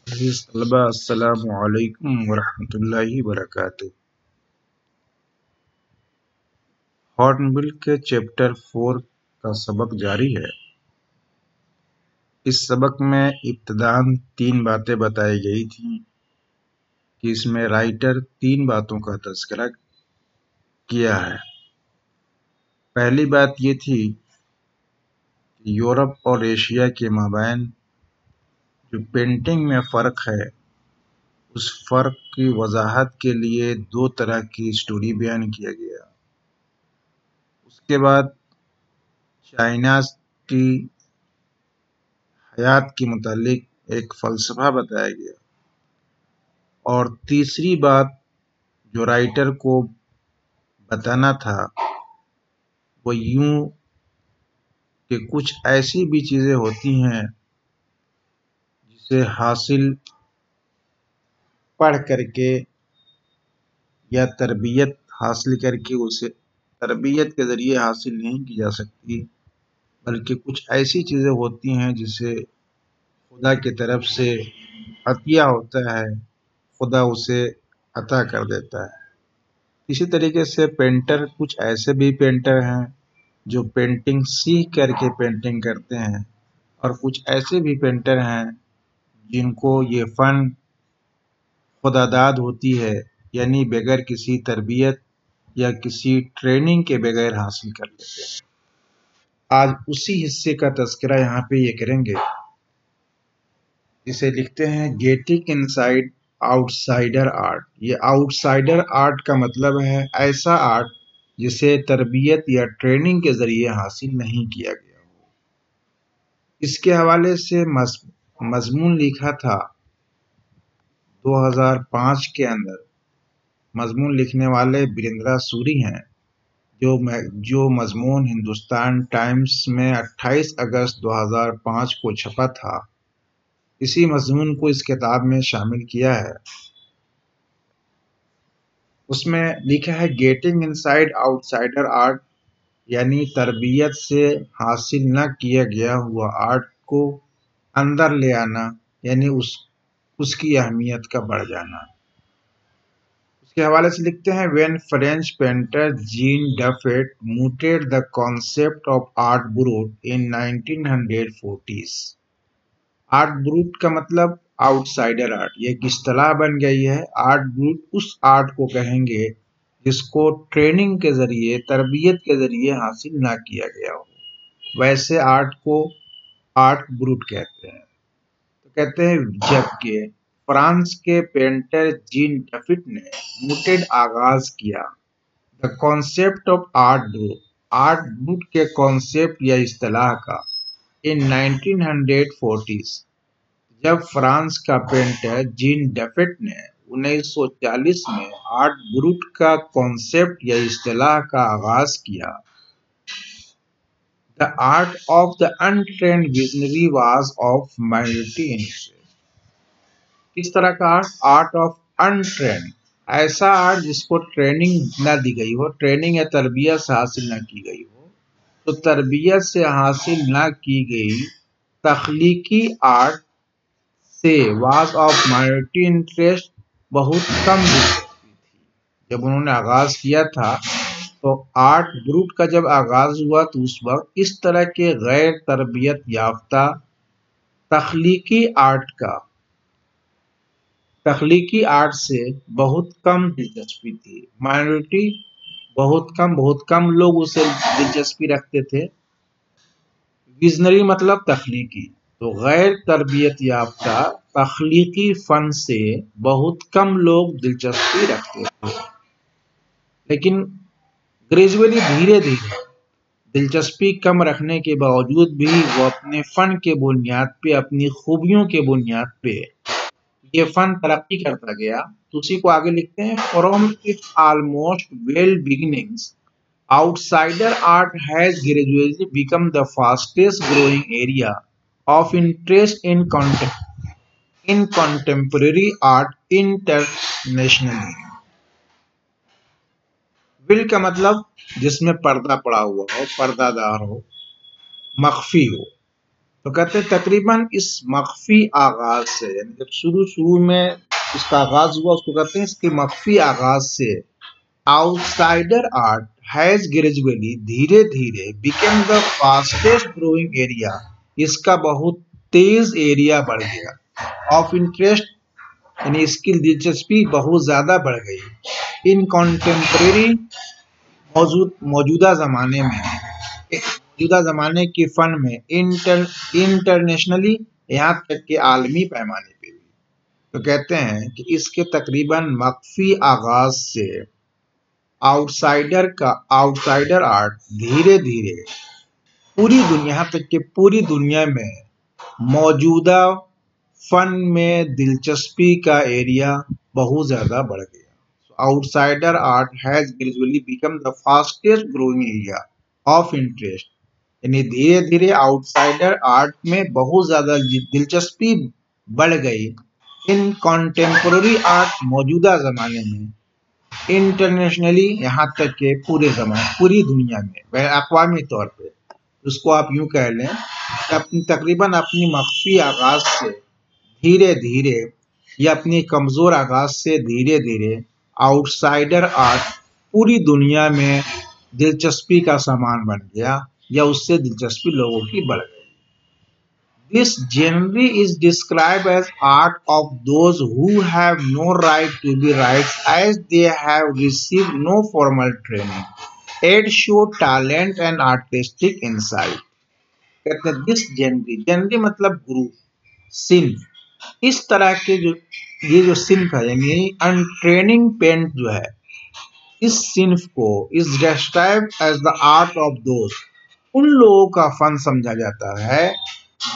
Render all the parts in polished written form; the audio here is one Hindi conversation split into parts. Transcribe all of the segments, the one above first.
तलबा अस्सलामु अलैकुम वरहमतुल्लाहि वबरकातुहू। हॉर्नबिल के चैप्टर 4 का सबक जारी है। इस सबक में इब्तिदान 3 बातें बताई गई थीं कि इसमें राइटर 3 बातों का तज़किरा किया है। पहली बात ये थी कि यूरोप और एशिया के माबैन जो पेंटिंग में फ़र्क है, उस फ़र्क की वजाहत के लिए 2 तरह की स्टोरी बयान किया गया। उसके बाद चाइना की हयात के मुतालिक एक फ़लसफ़ा बताया गया। और तीसरी बात जो राइटर को बताना था वो यूं कि कुछ ऐसी भी चीज़ें होती हैं जिसे हासिल पढ़ करके या तरबियत हासिल करके उसे तरबियत के ज़रिए हासिल नहीं की जा सकती, बल्कि कुछ ऐसी चीज़ें होती हैं जिसे खुदा की तरफ से अतिया होता है, खुदा उसे अता कर देता है। इसी तरीके से पेंटर, कुछ ऐसे भी पेंटर हैं जो पेंटिंग सीख करके पेंटिंग करते हैं, और कुछ ऐसे भी पेंटर हैं जिनको ये फ़न खुदादाद होती है, यानी बगैर किसी तरबियत या किसी ट्रेनिंग के बगैर हासिल कर लेते हैं। आज उसी हिस्से का तज़किरा यहाँ पे ये करेंगे। इसे लिखते हैं गेटिंग इनसाइड आउटसाइडर आर्ट। ये आउटसाइडर आर्ट का मतलब है ऐसा आर्ट जिसे तरबियत या ट्रेनिंग के ज़रिए हासिल नहीं किया गया हो। इसके हवाले से मज़मून लिखा था 2005 के अंदर। मज़मून लिखने वाले बिरेंद्रा सूरी हैं, जो मज़मून हिंदुस्तान टाइम्स में 28 अगस्त 2005 को छपा था। इसी मज़मून को इस किताब में शामिल किया है। उसमें लिखा है गेटिंग इनसाइड आउटसाइडर आर्ट, यानी तरबियत से हासिल न किया गया हुआ आर्ट को अंदर ले आना, यानी उसकी अहमियत का बढ़ जाना। उसके हवाले से लिखते हैं when French painter Jean Dubuffet mooted the concept of art brut in 1940s। Art brut का मतलब आउटसाइडर आर्ट, ये एक इस्तिलाह बन गई है। आर्ट ब्रूट उस आर्ट को कहेंगे जिसको ट्रेनिंग के जरिए, तरबियत के जरिए हासिल ना किया गया हो, वैसे आर्ट को आर्ट ब्रूट कहते हैं। तो कहते हैं जबकि फ्रांस के पेंटर जीन डफिट ने मूटेड आगाज किया the concept of art brute के कॉन्सेप्ट या इस्तिलाह का इन 1940s। जब फ्रांस का पेंटर जीन डफेट ने 1940 में आर्ट ब्रूट का कॉन्सेप्ट या इस्तिलाह का आगाज किया, the art of the untrained visionary was of minority interest. किस तरह का आर्ट? आर्ट ऑफ अनट्रेन्ड, ऐसा आर्ट जिसको ट्रेनिंग ना दी गई हो, ट्रेनिंग या तरबियत से हासिल ना की गई हो। तो तरबियत से हासिल ना की गई तख्लीकी आर्ट से वाज ऑफ माइनॉरिटी इंटरेस्ट, बहुत कम दिलचस्पी थी। जब उन्होंने आगाज किया था तो आर्ट ब्रूट का जब आगाज हुआ तो उस वक्त इस तरह के गैर तरबियत याफ्ता तख्लीकी आर्ट से बहुत कम दिलचस्पी थी। माइनॉरिटी बहुत कम लोग उसे दिलचस्पी रखते थे। विजनरी मतलब तख्लीकी, तो गैर तरबियत याफ्ता तख्लीकी फन से बहुत कम लोग दिलचस्पी रखते थे। लेकिन ग्रेजुअली, धीरे धीरे दिलचस्पी कम रखने के बावजूद भी वो अपने फन के बुनियाद पे, अपनी खूबियों के बुनियाद पे ये फन तरक्की करता गया। तो उसी को आगे लिखते हैं from its almost well beginnings outsider art has gradually become the fastest growing area of interest in contemporary art internationally. Will का मतलब जिसमें पर्दा पड़ा हुआ हो, पर्दादार हो, मख्फी हो। तो कहते हैं तकरीबन इस मख्फी आगाज से, यानी जब शुरू में इसका आगाज हुआ उसको कहते हैं इसके मख्फी आगाज से, आउटसाइडर आर्ट हैज ग्रेजुअली, धीरे धीरे, became the fastest growing area, इसका बहुत तेज एरिया बढ़ गया, ऑफ इंटरेस्ट, यानी इसकी दिलचस्पी बहुत ज्यादा बढ़ गई, इन कॉन्टेम्परेरी, मौजूदा जमाने में, मौजूदा जमाने के फन में, इंटरनेशनली, यहाँ तक के आलमी पैमाने पे भी। तो कहते हैं कि इसके तकरीबन मख्फी आगाज से आउटसाइडर आर्ट धीरे धीरे पूरी दुनिया, यहाँ तक कि पूरी दुनिया में मौजूदा फन में दिलचस्पी का एरिया बहुत ज्यादा बढ़ गया। Outsider art has gradually become the fastest growing area of interest, यानी धीरे धीरे आउटसाइडर आर्ट में बहुत ज्यादा दिलचस्पी बढ़ गई, इन कॉन्टेम्पोररी आर्ट, मौजूदा जमाने में, इंटरनेशनली, यहाँ तक के पूरी दुनिया में, अक़वामी तौर पे, उसको आप यूं कह लें तकरीबन अपनी मख्फी आगाज से धीरे धीरे या अपनी कमजोर आगाज से धीरे धीरे आउटसाइडर आर्ट पूरी दुनिया में दिलचस्पी का सामान बन गया, या उससे दिलचस्पी लोगों की बढ़ गई। This generally is describe as art of those who have no right to be rights as they have received no formal training and show talent and artistic insight. कहते हैं दिस जनरली मतलब ग्रुप, सिंफ, इस तरह के ये जो सिंफ है, यानी अनट्रेनिंग पेंट जो है, इस सिंफ को is describe as the art of those, उन लोगों का फन समझा जाता है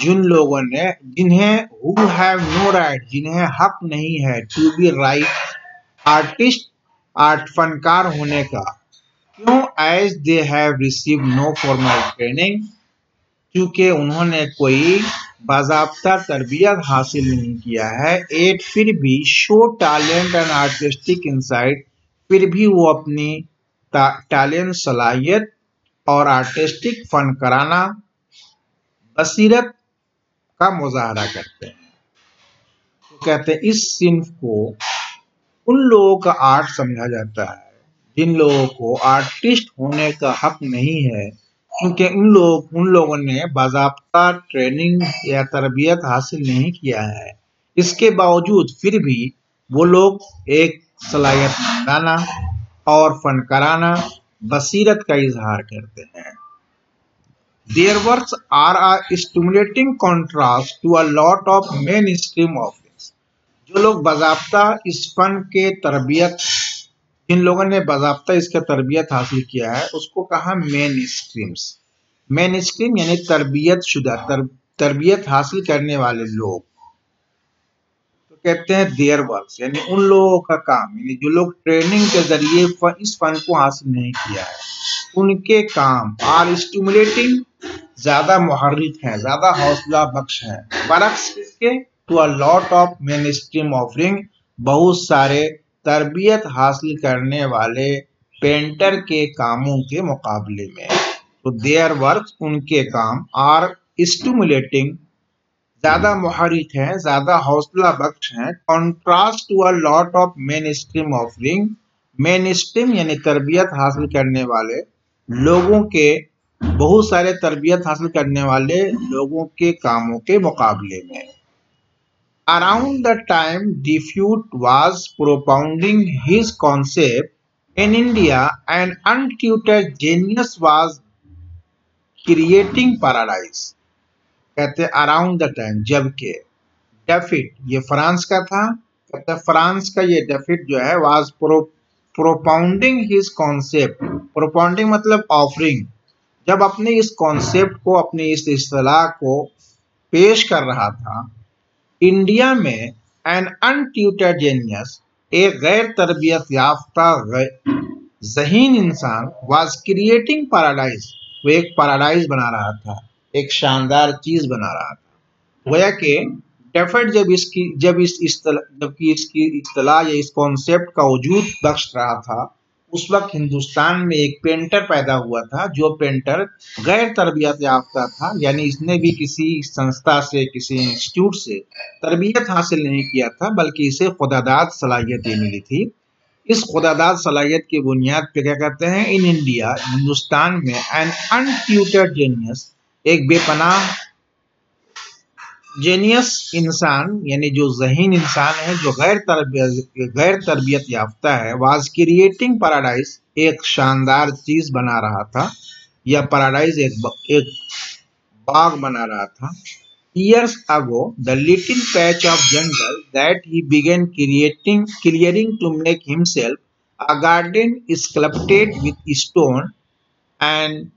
जिन लोगों ने, जिन्हें हु हैव नो राइट, जिन्हें हक नहीं है, to be right, artist, art फनकार होने का, क्यों, as they have receive no formal training, क्योंकि उन्होंने कोई बाज़ाब्ता तरबियत हासिल नहीं किया है, एट, फिर भी, show talent and artistic insight, फिर भी वो अपनी टैलेंट, सलाहियत और आर्टिस्टिक फनकाराना बसीरत का मुजाहरा करते हैं। तो कहते हैं इस सिंफ को उन लोगों का आर्ट समझा जाता है जिन लोगों को आर्टिस्ट होने का हक नहीं है, क्योंकि उन लोगों ने बाज़ाब्ता ट्रेनिंग या तरबियत हासिल नहीं किया है। इसके बावजूद फिर भी वो लोग एक सलाहियत मंदाना और फनकाराना बसीरत का इजहार करते हैं। Their works are a stimulating contrast to a lot of mainstream offerings। जो लोग बाज़ाब्ता इस फन के तरबियत, जिन लोगों ने बाज़ाब्ता इसका तरबियत हासिल किया है, उसको कहा मेन स्ट्रीम्स। मेन स्ट्रीम यानी तरबियत शुदा, तरबियत हासिल करने वाले लोग। तो कहते हैं देयर वर्क्स, यानी उन लोगों का काम, यानी जो लोग ट्रेनिंग के जरिए इस फन को हासिल नहीं किया है, उनके काम आर स्टिमुलेटिंग, ज्यादा मुहर्रिक है, ज्यादा हौसला बख्श है, बरक्स किसके, to a lot of mainstream offering, बहुत सारे तरबियत हासिल करने वाले पेंटर के कामों के मुकाबले में। तो देयर वर्क, उनके काम, आर स्टिमुलेटिंग, ज्यादा मुहर्रिक है, ज्यादा हौसला बख्श है, contrast to a lot of mainstream offering, mainstream यानी तरबियत हासिल करने वाले लोगों के, बहुत सारे तरबियत हासिल करने वाले लोगों के कामों के मुकाबले में। Around the time Defoe was propounding his concept in India, an untutored genius was creating paradise। कहते अराउंड द टाइम, जबकि डेफिट, ये फ्रांस का था, कहते फ्रांस का ये डेफिट जो है वाज प्रोपाउंडिंग हिज कॉन्सेप्ट, प्रोपाउंडिंग मतलब ऑफरिंग, जब अपने इस कॉन्सेप्ट को, अपने इस इस्तिलाह को पेश कर रहा था, इंडिया में एन अनट्यूटर्ड जेनियस, एक गैर तरबियत याफ्ता ज़हीन इंसान, वाज क्रिएटिंग पैराडाइज, वो एक पैराडाइज बना रहा था, एक शानदार चीज बना रहा था। गोया कि डेफिट जबकि इसकी इस्तिलाह या इस कॉन्सेप्ट का वजूद बख्श रहा था, उस वक्त हिंदुस्तान में एक पेंटर पैदा हुआ था, जो पेंटर गैर तरबियत याफ्ता था, यानी इसने भी किसी संस्था से, किसी इंस्टीट्यूट से तरबियत हासिल नहीं किया था, बल्कि इसे खुदादाद सलाहियतें मिली थी। इस खुदादाद सलाहियत की बुनियाद पे क्या कहते हैं, इन इंडिया, हिंदुस्तान में एन अनट्यूटर्ड जेनियस, एक बेपनाह जेनियस इंसान, यानी जो ज़हीन इंसान है, जो गैर तरबियत याफ्ता है, वाज क्रिएटिंग पैराडाइज, एक शानदार चीज बना रहा था, या पैराडाइज एक बाग बना रहा था। Years ago, the little patch of jungle that he began clearing to make himself a garden sculpted with stone and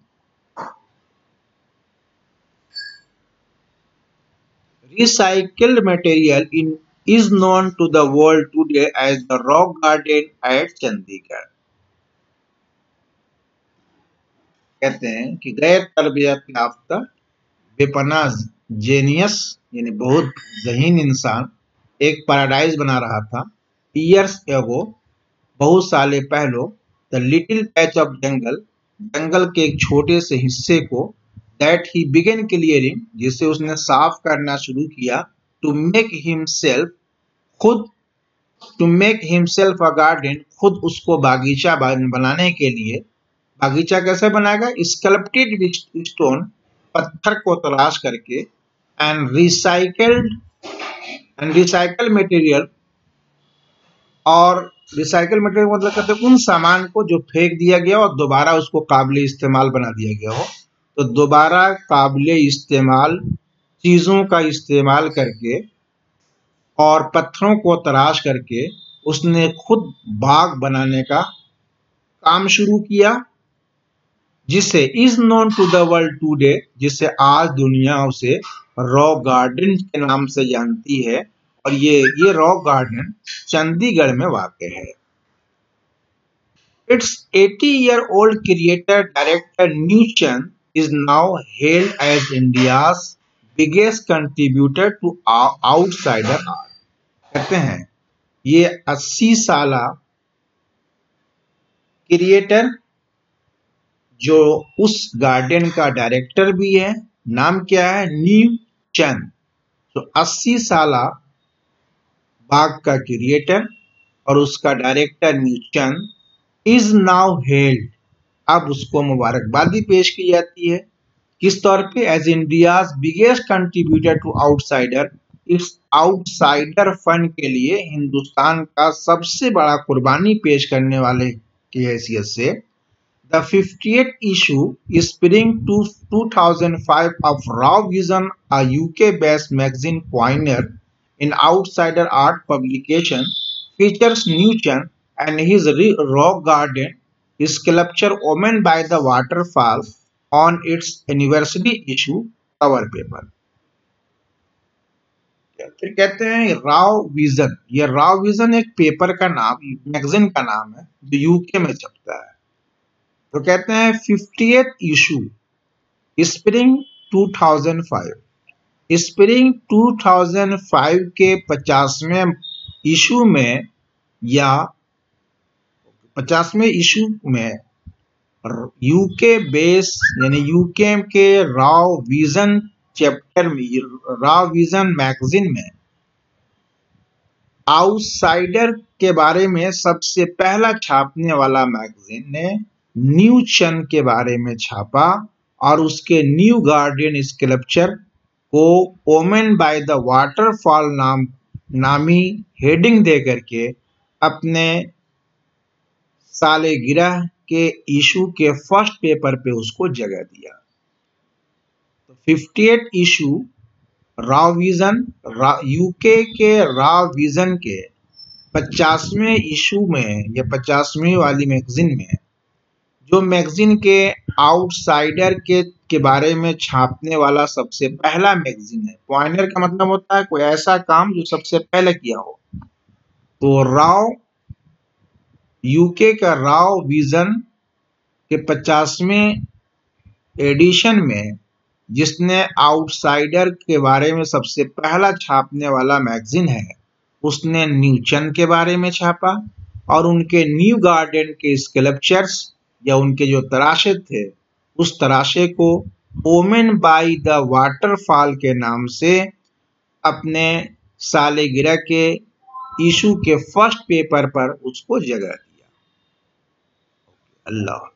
recycled material is known to the world today as the Rock Garden at Chandigarh। कहते हैं कि गैर तरबियत याफ्ता बेपनाह जेनियस, यानी बहुत ज़हीन इंसान, एक पैराडाइज बना रहा था। ईयर्स एगो, बहुत साले पहले, द लिटिल पैच ऑफ जंगल, जंगल के एक छोटे से हिस्से को, दैट ही बिगन क्लियरिंग, जिसे उसने साफ करना शुरू किया, टू मेक हिमसेल्फ, खुद, to make himself a garden, खुद उसको बागीचा बनाने के लिए। बागीचा कैसे बनाएगा, स्कल्प्टेड विद स्टोन, पत्थर को तलाश करके, एंड रिसाइकल मटेरियल, और रिसाइकल मटेरियल मतलब कहते हैं उन सामान को जो फेंक दिया गया और दोबारा उसको काबिल इस्तेमाल बना दिया गया हो। तो दोबारा काबिल इस्तेमाल चीजों का इस्तेमाल करके और पत्थरों को तराश करके उसने खुद बाग बनाने का काम शुरू किया, जिसे is known to the world today, जिसे आज दुनिया उसे रॉक गार्डन के नाम से जानती है। और ये रॉक गार्डन चंडीगढ़ में वाक़ है। Its 80-year-old creator director New Chand is now hailed as India's biggest contributor to outsider art। कहते हैं ये 80 साला क्रिएटर, जो उस गार्डन का डायरेक्टर भी है, नाम क्या है, न्यू चंद। तो 80 साला बाग का क्रिएटर और उसका director new Chand is now held, अब उसको मुबारकबादी पेश की जाती है। किस तौर पे, as India's biggest contributor to outsider, इस आउटसाइडर फंड के लिए हिंदुस्तान का सबसे बड़ा कुर्बानी पेश करने वाले की हैसियत से। The 58th issue spring 2005 of Raw Vision, a UK-based magazine pioneer in outsider art publication, features Newton and his rock garden sculpture Omen by the Waterfall on its anniversary issue cover paper। फिर कहते हैं राव विजन, ये राव विजन एक पेपर का नाम, मैगजीन का नाम है जो यूके में छपता है। तो कहते हैं 50th इशू स्प्रिंग 2005, स्प्रिंग 2005 के 50वें इशू में, या 50वें इशू में यूके बेस, यानी यूके के राव विजन चैप्टर में, राव विजन मैगजीन में आउटसाइडर के बारे में सबसे पहला छापने वाला मैगजीन ने न्यू चंद के बारे में छापा और उसके न्यू गार्डन स्कल्पचर को ओमेन बाय द वाटरफॉल नामी हेडिंग दे करके अपने सालगिरह के इशू के फर्स्ट पेपर पे उसको जगह दिया। तो 58th issue Rao vision, UK के राव विजन के 50वें इशू में, या 50वीं वाली मैगजीन में, जो मैगजीन के आउटसाइडर के बारे में छापने वाला सबसे पहला मैगजीन है। पॉइनर का मतलब होता है कोई ऐसा काम जो सबसे पहले किया हो। तो राव, यूके का राव विजन के 50वें एडिशन में, जिसने आउटसाइडर के बारे में सबसे पहला छापने वाला मैगजीन है, उसने न्यूचंद के बारे में छापा। और उनके न्यू गार्डन के स्कल्पचर्स या उनके जो तराशे थे, उस तराशे को ओमेन बाय द वाटरफॉल के नाम से अपने सालगिरह के इशू के फर्स्ट पेपर पर उसको जगह दिया। अल्लाह।